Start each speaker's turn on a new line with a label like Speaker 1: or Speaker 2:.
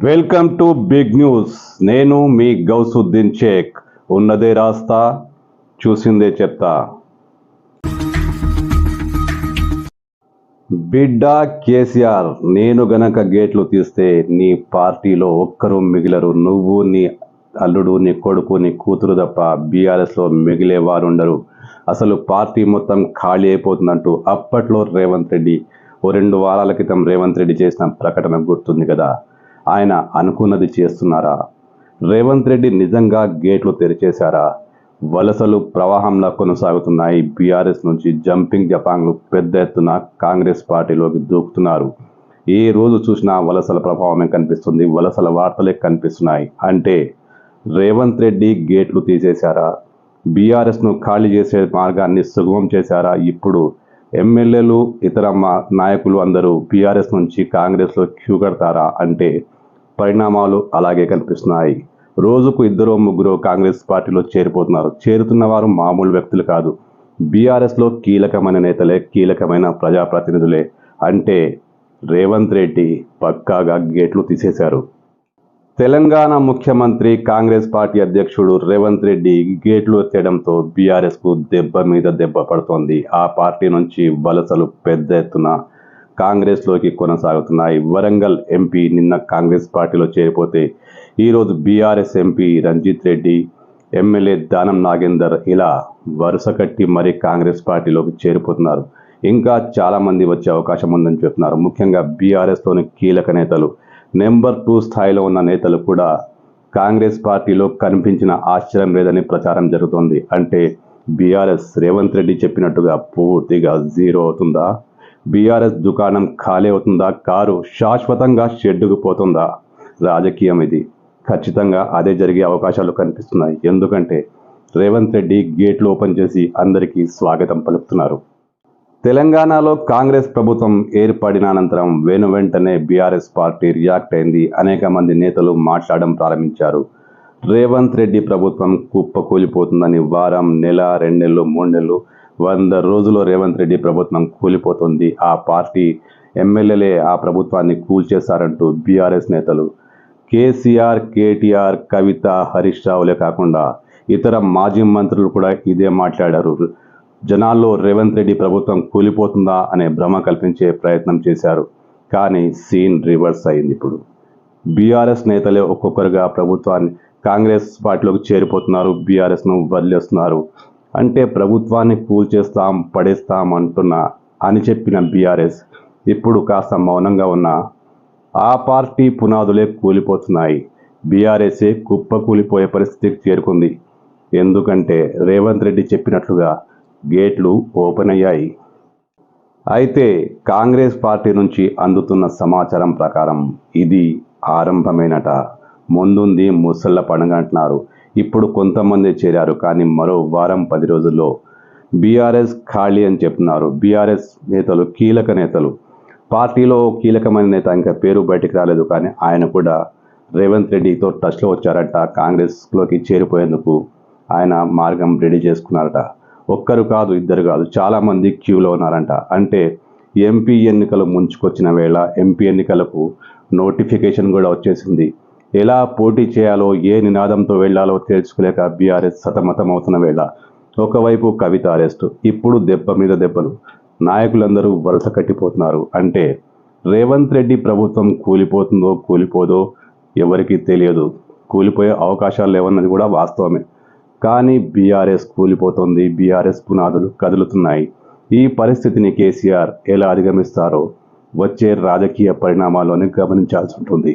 Speaker 1: Welcome to big news. నేను మీ గౌసుద్దీన్ షేక్. ఉన్నదే రాస్తా, చూసిందే చెప్తా. బిడ్డ కేసీఆర్, నేను గనక గేట్లు తీస్తే నీ పార్టీలో ఒక్కరూ మిగిలరు. నువ్వు, నీ అల్లుడు, నీ కొడుకు, నీ కూతురు తప్ప బీఆర్ఎస్లో మిగిలే వారుండరు. అసలు పార్టీ మొత్తం ఖాళీ అయిపోతుందంటూ అప్పట్లో రేవంత్ రెడ్డి 2 వారాల క్రితం రేవంత్ రెడ్డి చేసిన ప్రకటన గుర్తుంది కదా. ఆయన అనుకున్నది చేస్తున్నారా? రేవంత్ రెడ్డి నిజంగా గేట్లు తెరిచేశారా? వలసలు ప్రవాహంలా కొనసాగుతున్నాయి. బీఆర్ఎస్ నుంచి జంపింగ్ జపాంగ్లు పెద్ద ఎత్తున కాంగ్రెస్ పార్టీలోకి దూకుతున్నారు. ఏ రోజు చూసినా వలసల ప్రభావమే కనిపిస్తుంది, వలసల వార్తలే కనిపిస్తున్నాయి. అంటే రేవంత్ రెడ్డి గేట్లు తీసేశారా? బీఆర్ఎస్ను ఖాళీ చేసే మార్గాన్ని సుగమం చేశారా? ఇప్పుడు ఎమ్మెల్యేలు, ఇతర నాయకులు అందరూ బీఆర్ఎస్ నుంచి కాంగ్రెస్లో క్యూ కడతారా? అంటే పరిణామాలు అలాగే కనిపిస్తున్నాయి. రోజుకు 2-3 కాంగ్రెస్ పార్టీలో చేరిపోతున్నారు. చేరుతున్న వారు మామూలు వ్యక్తులు కాదు, బీఆర్ఎస్లో కీలకమైన నేతలే, కీలకమైన ప్రజాప్రతినిధులే. అంటే రేవంత్ రెడ్డి పక్కాగా గేట్లు తీసేశారు. తెలంగాణ ముఖ్యమంత్రి, కాంగ్రెస్ పార్టీ అధ్యక్షుడు రేవంత్ రెడ్డి గేట్లు ఎత్తడంతో బీఆర్ఎస్కు దెబ్బ మీద దెబ్బ పడుతోంది. ఆ పార్టీ నుంచి వలసలు పెద్ద ఎత్తున కాంగ్రెస్లోకి కొనసాగుతున్నాయి. వరంగల్ ఎంపీ నిన్న కాంగ్రెస్ పార్టీలో చేరిపోతే ఈరోజు BRS MP Ranjith Reddy, MLA Danam Nagender ఇలా వరుస కట్టి మరీ కాంగ్రెస్ పార్టీలోకి చేరిపోతున్నారు. ఇంకా చాలామంది వచ్చే అవకాశం ఉందని చెప్తున్నారు. ముఖ్యంగా బీఆర్ఎస్లోని కీలక నేతలు, నెంబర్ 2 స్థాయిలో ఉన్న నేతలు కూడా కాంగ్రెస్ పార్టీలో కనిపించిన ఆశ్చర్యం లేదని ప్రచారం జరుగుతోంది. అంటే బీఆర్ఎస్ రేవంత్ రెడ్డి చెప్పినట్టుగా పూర్తిగా జీరో అవుతుందా? బీఆర్ఎస్ దుకాణం ఖాళీ అవుతుందా? కారు శాశ్వతంగా షెడ్డుకు పోతుందా? రాజకీయం ఇది. ఖచ్చితంగా అదే జరిగే అవకాశాలు కనిపిస్తున్నాయి. ఎందుకంటే రేవంత్ రెడ్డి గేట్లు ఓపెన్ చేసి అందరికీ స్వాగతం పలుకుతున్నారు. తెలంగాణలో కాంగ్రెస్ ప్రభుత్వం ఏర్పడిన అనంతరం వెంటనే బీఆర్ఎస్ పార్టీ రియాక్ట్ అయింది. అనేక మంది నేతలు మాట్లాడడం ప్రారంభించారు. రేవంత్ రెడ్డి ప్రభుత్వం కుప్పకూలిపోతుందని వారం, నెల, 2 నెలలు, 3 నెలలు, 100 రోజుల్లో రేవంత్ రెడ్డి ప్రభుత్వం కూలిపోతుంది, ఆ పార్టీ ఎమ్మెల్యేలే ఆ ప్రభుత్వాన్ని కూల్చేశారంటూ బీఆర్ఎస్ నేతలు కేసీఆర్, కేటీఆర్, కవిత, హరీష్ రావులే కాకుండా ఇతర మాజీ మంత్రులు కూడా ఇదే మాట్లాడారు. జనాల్లో రేవంత్ రెడ్డి ప్రభుత్వం కూలిపోతుందా అనే భ్రమ కల్పించే ప్రయత్నం చేశారు. కానీ సీన్ రివర్స్ అయింది. ఇప్పుడు బీఆర్ఎస్ నేతలే ఒక్కొక్కరుగా ప్రభుత్వాన్ని, కాంగ్రెస్ పార్టీలోకి చేరిపోతున్నారు, బీఆర్ఎస్ను వదిలేస్తున్నారు. అంటే ప్రభుత్వాన్ని కూల్చేస్తాం, పడేస్తాం అని చెప్పిన బీఆర్ఎస్ ఇప్పుడు కాస్త మౌనంగా ఉన్న ఆ పార్టీ పునాదులే కూలిపోతున్నాయి. బీఆర్ఎస్ఏ కుప్ప కూలిపోయే పరిస్థితికి చేరుకుంది. ఎందుకంటే రేవంత్ రెడ్డి చెప్పినట్లుగా గేట్లు ఓపెన్ అయ్యాయి. అయితే కాంగ్రెస్ పార్టీ నుంచి అందుతున్న సమాచారం ప్రకారం ఇది ఆరంభమేనట. ముందుంది ముసళ్ళ పండుగ అంటున్నారు. ఇప్పుడు కొంతమంది చేరారు, కానీ మరో వారం 10 రోజుల్లో బీఆర్ఎస్ ఖాళీ అని చెప్తున్నారు. బీఆర్ఎస్ నేతలు, కీలక నేతలు, పార్టీలో కీలకమైన నేత ఇంకా పేరు బయటికి రాలేదు, కానీ ఆయన కూడా రేవంత్ రెడ్డితో టచ్లో వచ్చారట. కాంగ్రెస్లోకి చేరిపోయేందుకు ఆయన మార్గం రెడీ చేసుకున్నారట. ఒక్కరు కాదు, ఇద్దరు కాదు, చాలామంది క్యూలో ఉన్నారంట. అంటే ఎంపీ ఎన్నికలు ముంచుకొచ్చిన వేళ ఎంపీ ఎన్నికలకు నోటిఫికేషన్ కూడా వచ్చేసింది. ఎలా పోటీ చేయాలో, ఏ నినాదంతో వెళ్లాలో తెలుసుకోలేక బీఆర్ఎస్ సతమతం అవుతున్న వేళ ఒకవైపు కవిత అరెస్టు, ఇప్పుడు దెబ్బ మీద దెబ్బలు, నాయకులందరూ వరుస కట్టిపోతున్నారు. అంటే రేవంత్ రెడ్డి ప్రభుత్వం కూలిపోతుందో కూలిపోదో ఎవరికీ తెలియదు. కూలిపోయే అవకాశాలు లేవన్నది కూడా వాస్తవమే. కానీ బీఆర్ఎస్ కూలిపోతుంది, బీఆర్ఎస్ పునాదులు కదులుతున్నాయి. ఈ పరిస్థితిని కేసీఆర్ ఎలా అధిగమిస్తారో వచ్చే రాజకీయ పరిణామాల్లోనే గమనించాల్సి ఉంటుంది.